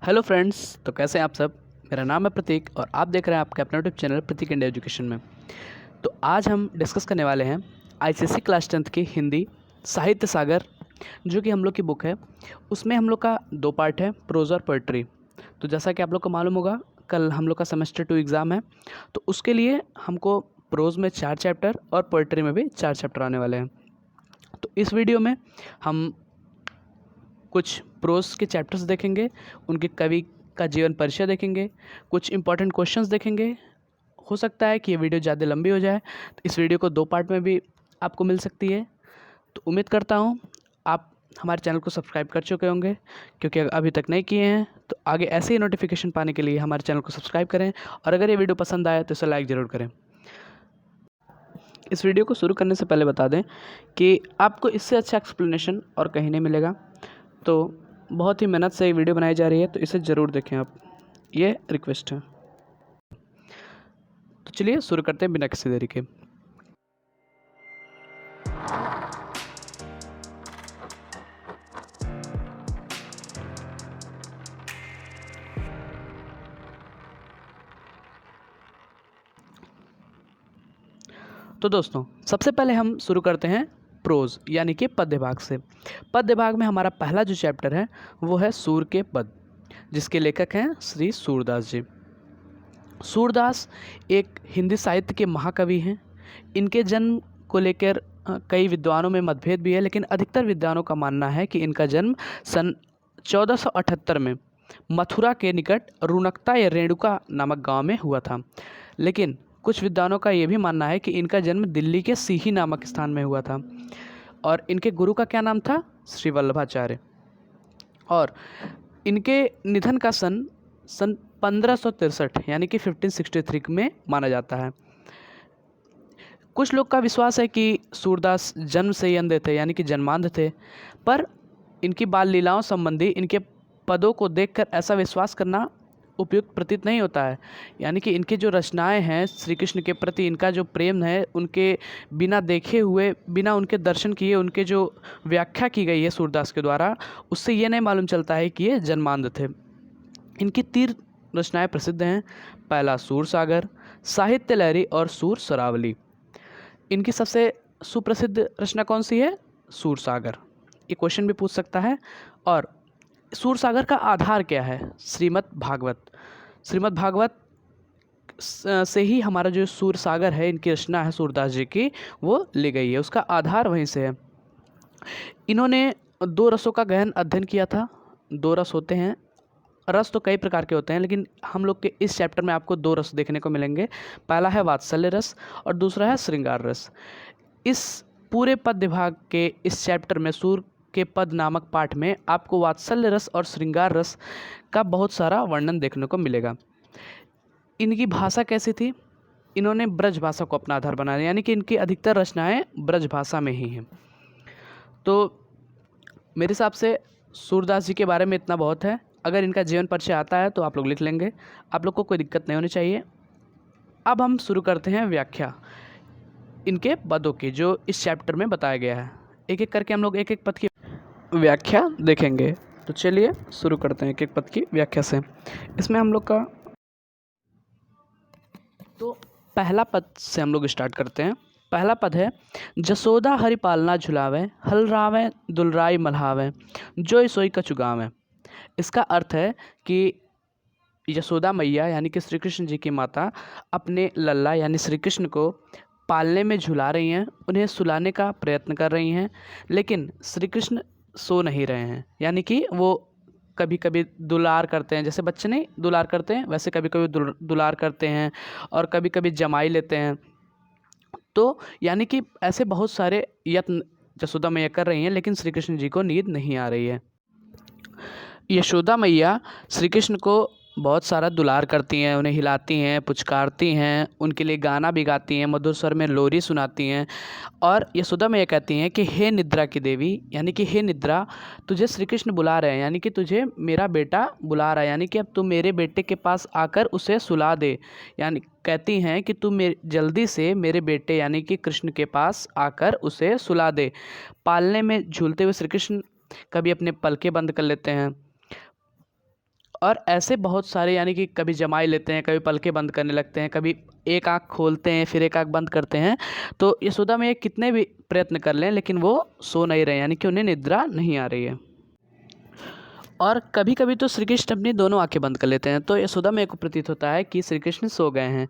Hello friends, तो कैसे हैं आप सब। मेरा नाम है प्रतीक और आप देख रहे हैं आपके अपने यूट्यूब चैनल प्रतीक इंडिया एजुकेशन में। तो आज हम डिस्कस करने वाले हैं आईसीएसई क्लास 10th की हिंदी साहित्य सागर, जो कि हम लोग की बुक है। उसमें हम लोग का 2 पार्ट है, प्रोज और पोइट्री। तो जैसा कि आप लोग को मालूम होगा, कल हम लोग का सेमेस्टर 2 एग्ज़ाम है, तो उसके लिए हमको प्रोज में 4 चैप्टर और पोइट्री में भी 4 चैप्टर आने वाले हैं। तो इस वीडियो में हम कुछ प्रोज के चैप्टर्स देखेंगे, उनके कवि का जीवन परिचय देखेंगे, कुछ इंपॉर्टेंट क्वेश्चंस देखेंगे। हो सकता है कि ये वीडियो ज़्यादा लंबी हो जाए, तो इस वीडियो को 2 पार्ट में भी आपको मिल सकती है। तो उम्मीद करता हूँ आप हमारे चैनल को सब्सक्राइब कर चुके होंगे, क्योंकि अभी तक नहीं किए हैं तो आगे ऐसे ही नोटिफिकेशन पाने के लिए हमारे चैनल को सब्सक्राइब करें, और अगर ये वीडियो पसंद आए तो इसे लाइक ज़रूर करें। इस वीडियो को शुरू करने से पहले बता दें कि आपको इससे अच्छा एक्सप्लेनेशन और कहीं नहीं मिलेगा। तो बहुत ही मेहनत से ये वीडियो बनाई जा रही है, तो इसे ज़रूर देखें आप, ये रिक्वेस्ट है। तो चलिए शुरू करते हैं बिना किसी देरी के। तो दोस्तों, सबसे पहले हम शुरू करते हैं प्रोज यानी कि पद्य भाग से। पद्य भाग में हमारा पहला जो चैप्टर है वो है सूर के पद, जिसके लेखक हैं श्री सूरदास जी। सूरदास एक हिंदी साहित्य के महाकवि हैं। इनके जन्म को लेकर कई विद्वानों में मतभेद भी है, लेकिन अधिकतर विद्वानों का मानना है कि इनका जन्म सन 1478 में मथुरा के निकट रुनकता या रेणुका नामक गांव में हुआ था। लेकिन कुछ विद्वानों का ये भी मानना है कि इनका जन्म दिल्ली के सीही नामक स्थान में हुआ था, और इनके गुरु का क्या नाम था? श्री वल्लभाचार्य। और इनके निधन का सन 1563 यानी कि 1563 में माना जाता है। कुछ लोग का विश्वास है कि सूरदास जन्म से ही अंधे थे, यानी कि जन्मांध थे, पर इनकी बाल लीलाओं संबंधी इनके पदों को देखकर ऐसा विश्वास करना उपयुक्त प्रतीत नहीं होता है। यानी कि इनकी जो रचनाएं हैं श्री कृष्ण के प्रति, इनका जो प्रेम है, उनके बिना देखे हुए, बिना उनके दर्शन किए उनके जो व्याख्या की गई है सूरदास के द्वारा, उससे ये नहीं मालूम चलता है कि ये जन्मांध थे। इनकी 3 रचनाएं प्रसिद्ध हैं। पहला सूर सागर, साहित्य लहरी और सूर सरावली। इनकी सबसे सुप्रसिद्ध रचना कौन सी है? सूर सागर। ये क्वेश्चन भी पूछ सकता है। और सूर सागर का आधार क्या है? श्रीमद् भागवत। श्रीमद् भागवत से ही हमारा जो सूर सागर है, इनकी रचना है सूरदास जी की, वो ली गई है, उसका आधार वहीं से है। इन्होंने 2 रसों का गहन अध्ययन किया था। 2 रस होते हैं, रस तो कई प्रकार के होते हैं, लेकिन हम लोग के इस चैप्टर में आपको 2 रस देखने को मिलेंगे। पहला है वात्सल्य रस और दूसरा है श्रृंगार रस। इस पूरे पद्य भाग के इस चैप्टर में, सूर के पद नामक पाठ में, आपको वात्सल्य रस और श्रृंगार रस का बहुत सारा वर्णन देखने को मिलेगा। इनकी भाषा कैसी थी? इन्होंने ब्रज भाषा को अपना आधार बनाया, यानी कि इनकी अधिकतर रचनाएं ब्रज भाषा में ही हैं। तो मेरे हिसाब से सूरदास जी के बारे में इतना बहुत है। अगर इनका जीवन परिचय आता है तो आप लोग लिख लेंगे, आप लोग को कोई दिक्कत नहीं होनी चाहिए। अब हम शुरू करते हैं व्याख्या इनके पदों की, जो इस चैप्टर में बताया गया है। एक एक करके हम लोग एक एक पद की व्याख्या देखेंगे। तो चलिए शुरू करते हैं एक एक पद की व्याख्या से। इसमें हम लोग का तो पहला पद से हम लोग स्टार्ट करते हैं। पहला पद है, जसोदा हरि पालना झुलावे, हलरावे दुलराई मल्हावे, जोई सोई कछु गावे। इसका अर्थ है कि यशोदा मैया यानी कि श्री कृष्ण जी की माता अपने लल्ला यानी श्री कृष्ण को पालने में झुला रही हैं, उन्हें सुलाने का प्रयत्न कर रही हैं, लेकिन श्री कृष्ण सो नहीं रहे हैं। यानी कि वो कभी कभी दुलार करते हैं, जैसे बच्चे नहीं दुलार करते हैं, वैसे कभी कभी दुलार करते हैं, और कभी कभी जमाई लेते हैं। तो यानी कि ऐसे बहुत सारे यत्न यशोदा मैया कर रही हैं, लेकिन श्री कृष्ण जी को नींद नहीं आ रही है। यशोदा मैया श्री कृष्ण को बहुत सारा दुलार करती हैं, उन्हें हिलाती हैं, पुचकारती हैं, उनके लिए गाना भी गाती हैं, मधुर स्वर में लोरी सुनाती हैं। और यशोदा मैया कहती हैं कि हे निद्रा की देवी, यानी कि हे निद्रा, तुझे श्री कृष्ण बुला रहे हैं, यानी कि तुझे मेरा बेटा बुला रहा है, यानी कि अब तू मेरे बेटे के पास आकर उसे सुला दे। यानी कहती हैं कि तू जल्दी से मेरे बेटे यानी कि कृष्ण के पास आकर उसे सुला दे। पालने में झूलते हुए श्री कृष्ण कभी अपने पलके बंद कर लेते हैं, और ऐसे बहुत सारे, यानी कि कभी जमाई लेते हैं, कभी पलकें बंद करने लगते हैं, कभी एक आँख खोलते हैं फिर एक आँख बंद करते हैं। तो यशोदा मैया कितने भी प्रयत्न कर लें लेकिन वो सो नहीं रहे, यानी कि उन्हें निद्रा नहीं आ रही है। और कभी कभी तो श्री कृष्ण अपनी दोनों आंखें बंद कर लेते हैं। तो यशोदा मैया को प्रतीत होता है कि श्री कृष्ण सो गए हैं।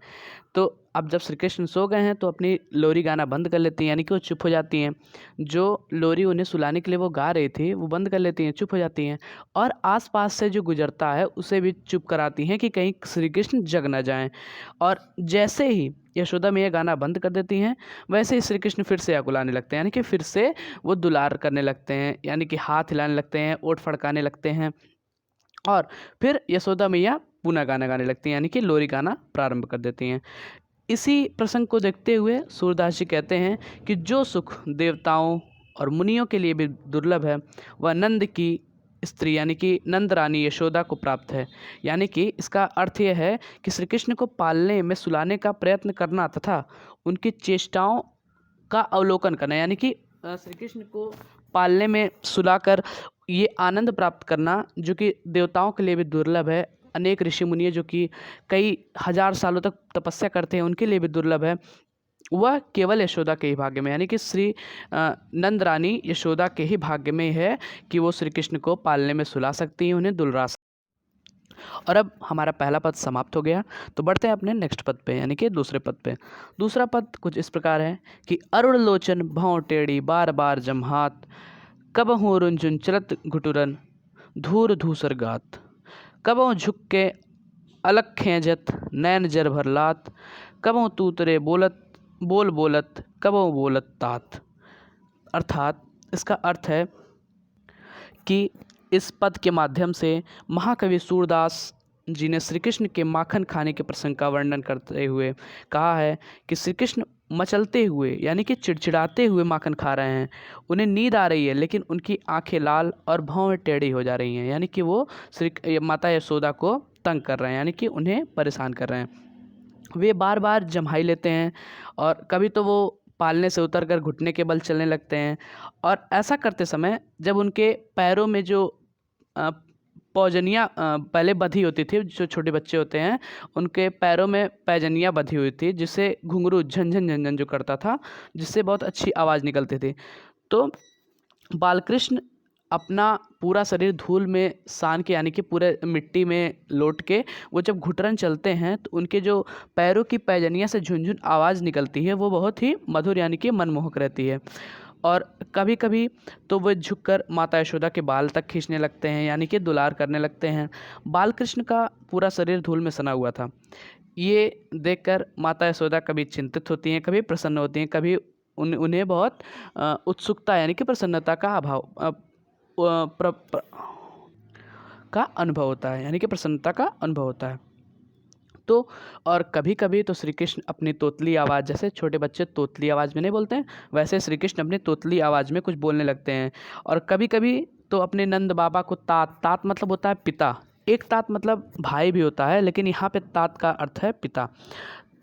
तो अब जब श्री कृष्ण सो गए हैं तो अपनी लोरी गाना बंद कर लेती हैं, यानी कि वो चुप हो जाती हैं। जो लोरी उन्हें सुलाने के लिए वो गा रही थी वो बंद कर लेती हैं, चुप हो जाती हैं। और आसपास से जो गुजरता है उसे भी चुप कराती हैं कि कहीं श्री कृष्ण जग ना जाएं। और जैसे ही यशोदा मैया गाना बंद कर देती हैं वैसे ही श्री कृष्ण फिर से अकुलाने लगते हैं, यानी कि फिर से वो दुलार करने लगते हैं, यानी कि हाथ हिलाने लगते हैं, ओठ फड़काने लगते हैं। और फिर यशोदा मैया पुनः गाना गाने लगती हैं, यानी कि लोरी गाना प्रारंभ कर देती हैं। इसी प्रसंग को देखते हुए सूरदास जी कहते हैं कि जो सुख देवताओं और मुनियों के लिए भी दुर्लभ है वह नंद की स्त्री यानी कि नंद रानी यशोदा को प्राप्त है। यानी कि इसका अर्थ यह है कि श्री कृष्ण को पालने में सुलाने का प्रयत्न करना तथा उनकी चेष्टाओं का अवलोकन करना, यानी कि श्री कृष्ण को पालने में सुलाकर ये आनंद प्राप्त करना जो कि देवताओं के लिए भी दुर्लभ है, अनेक ऋषि मुनि जो कि कई हजार सालों तक तपस्या करते हैं उनके लिए भी दुर्लभ है, वह केवल यशोदा के ही भाग्य में, यानी कि श्री नंद रानी यशोदा के ही भाग्य में है कि वो श्री कृष्ण को पालने में सुला सकती हैं, उन्हें दुलरा सकती। और अब हमारा पहला पद समाप्त हो गया, तो बढ़ते हैं अपने नेक्स्ट पद पे, यानी कि दूसरे पद पे। दूसरा पद कुछ इस प्रकार है कि अरुण लोचन भौं टेढ़ी बार बार जमहात, कबहूँ रुंझुन चलत घुटुरन धूर धूसर गात, कबहूँ झुक के अलग खेजत नैन जर भर लात, कबहूँ तूतरे बोल बोलत कबहूँ बोलत तात। अर्थात इसका अर्थ है कि इस पद के माध्यम से महाकवि सूरदास जी ने श्री कृष्ण के माखन खाने के प्रसंग का वर्णन करते हुए कहा है कि श्री कृष्ण मचलते हुए यानी कि चिड़चिड़ाते हुए माखन खा रहे हैं, उन्हें नींद आ रही है लेकिन उनकी आंखें लाल और भौं टेढ़ी हो जा रही हैं, यानी कि वो श्री माता यशोदा को तंग कर रहे हैं, यानी कि उन्हें परेशान कर रहे हैं। वे बार बार जम्हाई लेते हैं और कभी तो वो पालने से उतरकर घुटने के बल चलने लगते हैं। और ऐसा करते समय जब उनके पैरों में जो पौजनियाँ पहले बंधी होती थी, जो छोटे बच्चे होते हैं उनके पैरों में पैजनियाँ बंधी हुई थी जिससे घुंघरू झनझन झनझन जो करता था, जिससे बहुत अच्छी आवाज़ निकलती थी। तो बालकृष्ण अपना पूरा शरीर धूल में सान के यानी कि पूरे मिट्टी में लौट के वो जब घुटरन चलते हैं तो उनके जो पैरों की पैजनियाँ से झुनझुन आवाज़ निकलती है वो बहुत ही मधुर यानी कि मनमोहक रहती है। और कभी कभी तो वो झुककर माता यशोदा के बाल तक खींचने लगते हैं, यानी कि दुलार करने लगते हैं। बालकृष्ण का पूरा शरीर धूल में सना हुआ था। ये देखकर माता यशोदा कभी चिंतित होती हैं, कभी प्रसन्न होती हैं, कभी उन्हें बहुत उत्सुकता यानी कि प्रसन्नता का अभाव का अनुभव होता है, यानी कि प्रसन्नता का अनुभव होता है। तो और कभी कभी तो श्री कृष्ण अपनी तोतली आवाज़, जैसे छोटे बच्चे तोतली आवाज़ में नहीं बोलते हैं वैसे श्री कृष्ण अपनी तोतली आवाज़ में कुछ बोलने लगते हैं। और कभी कभी तो अपने नंद बाबा को तात मतलब होता है पिता, एक तात मतलब भाई भी होता है लेकिन यहाँ पे तात का अर्थ है पिता।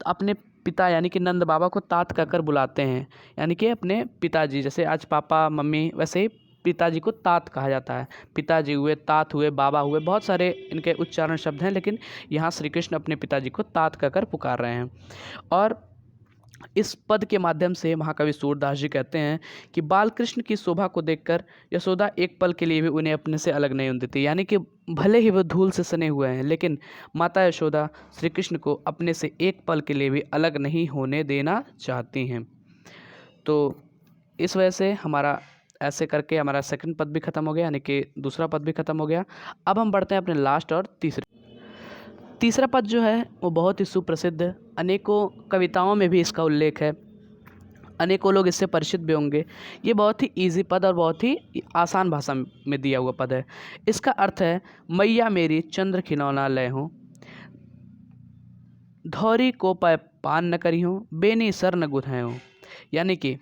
अपने पिता यानी कि नंद बाबा को तात कहकर बुलाते हैं, यानी कि अपने पिताजी, जैसे आज पापा मम्मी वैसे ही पिताजी को तात कहा जाता है। पिताजी हुए, तात हुए, बाबा हुए, बहुत सारे इनके उच्चारण शब्द हैं लेकिन यहाँ श्री कृष्ण अपने पिताजी को तात कहकर पुकार रहे हैं। और इस पद के माध्यम से महाकवि सूरदास जी कहते हैं कि बालकृष्ण की शोभा को देखकर यशोदा एक पल के लिए भी उन्हें अपने से अलग नहीं होती थी, यानी कि भले ही वह धूल से सने हुए हैं लेकिन माता यशोदा श्री कृष्ण को अपने से एक पल के लिए भी अलग नहीं होने देना चाहती हैं। तो इस वजह से हमारा ऐसे करके हमारा सेकंड पद भी खत्म हो गया, यानी कि दूसरा पद भी खत्म हो गया। अब हम बढ़ते हैं अपने लास्ट और तीसरा पद जो है वो बहुत ही सुप्रसिद्ध है, अनेकों कविताओं में भी इसका उल्लेख है, अनेकों लोग इससे परिचित भी होंगे। ये बहुत ही इजी पद और बहुत ही आसान भाषा में दिया हुआ पद है। इसका अर्थ है मैया मेरी चंद्र खिलौना लय हूँ, धौरी को पान न करी हूँ, बेनी सर न गुथें हूँ। यानी कि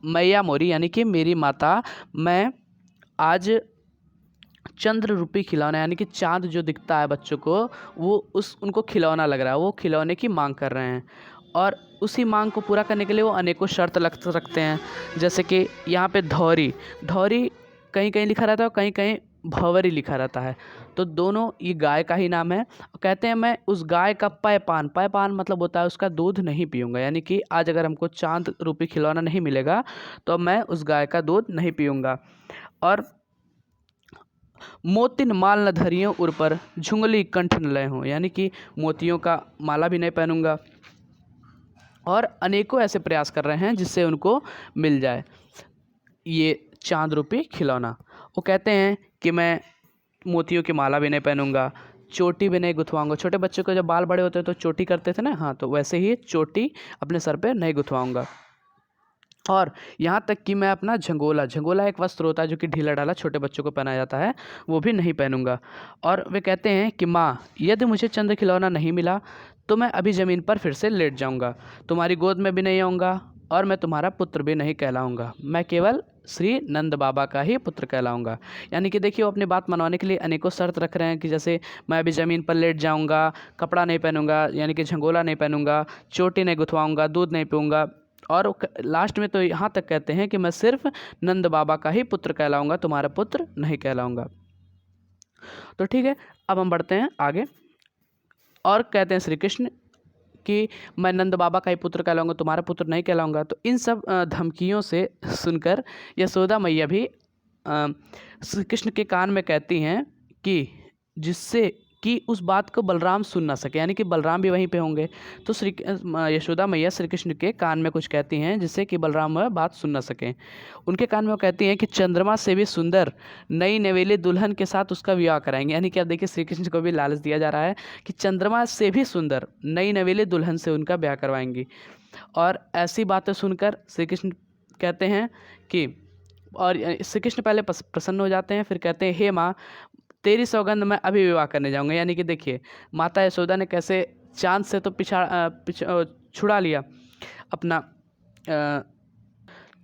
मैया मोरी यानी कि मेरी माता, मैं आज चंद्र रूपी खिलौना यानी कि चाँद जो दिखता है बच्चों को वो उनको खिलौना लग रहा है, वो खिलौने की मांग कर रहे हैं। और उसी मांग को पूरा करने के लिए वो अनेकों शर्त रखते हैं, जैसे कि यहाँ पे धौरी कहीं कहीं लिखा रहता है और कहीं कहीं भंवरी लिखा रहता है। तो दोनों ये गाय का ही नाम है। कहते हैं मैं उस गाय का पैपान मतलब होता है उसका दूध नहीं पीऊँगा, यानी कि आज अगर हमको चाँद रूपी खिलौना नहीं मिलेगा तो मैं उस गाय का दूध नहीं पीऊँगा। और मोतिन माल न धरियों उर पर, झुंगली कंठ न लय हों, यानी कि मोतियों का माला भी नहीं पहनूंगा। और अनेकों ऐसे प्रयास कर रहे हैं जिससे उनको मिल जाए ये चाँद रूपी खिलौना। वो कहते हैं कि मैं मोतियों की माला भी नहीं पहनूंगा, चोटी भी नहीं गुथवाऊंगा। छोटे बच्चों को जब बाल बड़े होते हैं तो चोटी करते थे ना, हाँ, तो वैसे ही चोटी अपने सर पे नहीं गुथवाऊंगा। और यहाँ तक कि मैं अपना झंगोला एक वस्त्र होता है जो कि ढीला ढाला छोटे बच्चों को पहनाया जाता है, वो भी नहीं पहनूंगा। और वे कहते हैं कि माँ, यदि मुझे चंद्र खिलौना नहीं मिला तो मैं अभी ज़मीन पर फिर से लेट जाऊंगा, तुम्हारी गोद में भी नहीं आऊँगा और मैं तुम्हारा पुत्र भी नहीं कहलाऊंगा, मैं केवल श्री नंद बाबा का ही पुत्र कहलाऊंगा। यानी कि देखिए वो अपनी बात मनवाने के लिए अनेकों शर्त रख रहे हैं कि जैसे मैं अभी ज़मीन पर लेट जाऊंगा, कपड़ा नहीं पहनूंगा यानी कि झंगोला नहीं पहनूंगा, चोटी नहीं गुथवाऊंगा, दूध नहीं पीऊँगा, और लास्ट में तो यहाँ तक कहते हैं कि मैं सिर्फ नंद बाबा का ही पुत्र कहलाऊंगा, तुम्हारा पुत्र नहीं कहलाऊंगा। तो ठीक है, अब हम बढ़ते हैं आगे और कहते हैं श्री कृष्ण कि मैं नंद बाबा का ही पुत्र कहलाऊंगा, तुम्हारा पुत्र नहीं कहलाऊंगा। तो इन सब धमकियों से सुनकर यशोदा मैया भी श्री कृष्ण के कान में कहती हैं कि जिससे कि उस बात को बलराम सुन ना सके, यानी कि बलराम भी वहीं पे होंगे। तो यशोदा मैया श्री कृष्ण के कान में कुछ कहती हैं जिससे कि बलराम वह बात सुन ना सकें। उनके कान में वो कहती हैं कि चंद्रमा से भी सुंदर नई नवेली दुल्हन के साथ उसका विवाह कराएंगे। यानी कि अब देखिए श्री कृष्ण को भी लालच दिया जा रहा है कि चंद्रमा से भी सुंदर नई नवेली दुल्हन से उनका ब्याह करवाएंगी। और ऐसी बातें सुनकर श्री कृष्ण कहते हैं कि, और श्री कृष्ण पहले प्रसन्न हो जाते हैं, फिर कहते हैं हे माँ, तेरी सौगंध मैं अभी विवाह करने जाऊंगा। यानी कि देखिए माता यशोदा ने कैसे चांद से तो छुड़ा लिया अपना,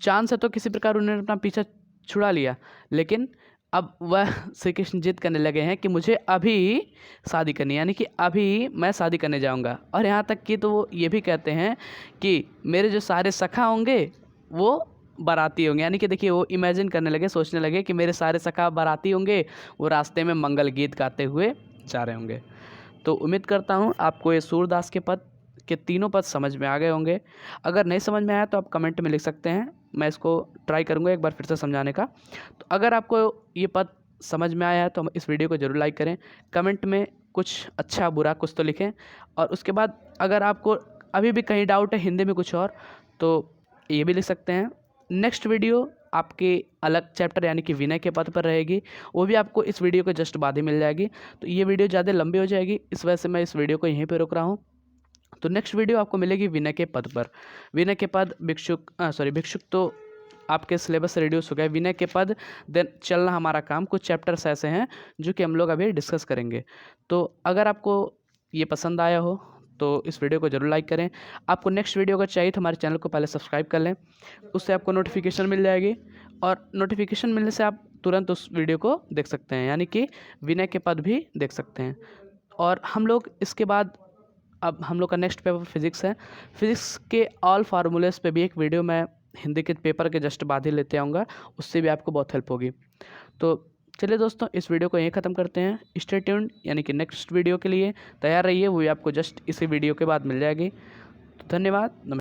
चांद से तो किसी प्रकार उन्होंने अपना पीछा छुड़ा लिया, लेकिन अब वह श्री कृष्ण जिद करने लगे हैं कि मुझे अभी शादी करनी है, यानी कि अभी मैं शादी करने जाऊंगा। और यहाँ तक कि तो वो ये भी कहते हैं कि मेरे जो सारे सखा होंगे वो बाराती होंगे। यानी कि देखिए वो इमेजिन करने लगे, सोचने लगे कि मेरे सारे सखा बाराती होंगे, वो रास्ते में मंगल गीत गाते हुए जा रहे होंगे। तो उम्मीद करता हूँ आपको ये सूरदास के पद के तीनों पद समझ में आ गए होंगे। अगर नहीं समझ में आया तो आप कमेंट में लिख सकते हैं, मैं इसको ट्राई करूँगा एक बार फिर से समझाने का। तो अगर आपको ये पद समझ में आया है तो इस वीडियो को ज़रूर लाइक करें, कमेंट में कुछ अच्छा बुरा कुछ तो लिखें। और उसके बाद अगर आपको अभी भी कहीं डाउट है हिंदी में कुछ और, तो ये भी लिख सकते हैं। नेक्स्ट वीडियो आपके अलग चैप्टर यानी कि विनय के पद पर रहेगी, वो भी आपको इस वीडियो के जस्ट बाद ही मिल जाएगी। तो ये वीडियो ज़्यादा लंबी हो जाएगी, इस वजह से मैं इस वीडियो को यहीं पे रोक रहा हूँ। तो नेक्स्ट वीडियो आपको मिलेगी विनय के पद पर। विनय के पद भिक्षुक तो आपके सिलेबस से रिड्यूस हो गया। विनय के पद देन चलना हमारा काम, कुछ चैप्टर्स ऐसे हैं जो कि हम लोग अभी डिस्कस करेंगे। तो अगर आपको ये पसंद आया हो तो इस वीडियो को ज़रूर लाइक करें। आपको नेक्स्ट वीडियो अगर चाहिए तो हमारे चैनल को पहले सब्सक्राइब कर लें, उससे आपको नोटिफिकेशन मिल जाएगी और नोटिफिकेशन मिलने से आप तुरंत उस वीडियो को देख सकते हैं, यानी कि विनय के पद भी देख सकते हैं। और हम लोग इसके बाद अब हम लोग का नेक्स्ट पेपर फिज़िक्स है। फिज़िक्स के ऑल फार्मूलेस पे भी एक वीडियो मैं हिंदी के पेपर के जस्ट बाद ही लेते आऊँगा, उससे भी आपको बहुत हेल्प होगी। तो चलिए दोस्तों, इस वीडियो को यहीं ख़त्म करते हैं। स्टे ट्यून्ड, यानी कि नेक्स्ट वीडियो के लिए तैयार रहिए, वो भी आपको जस्ट इसी वीडियो के बाद मिल जाएगी। तो धन्यवाद।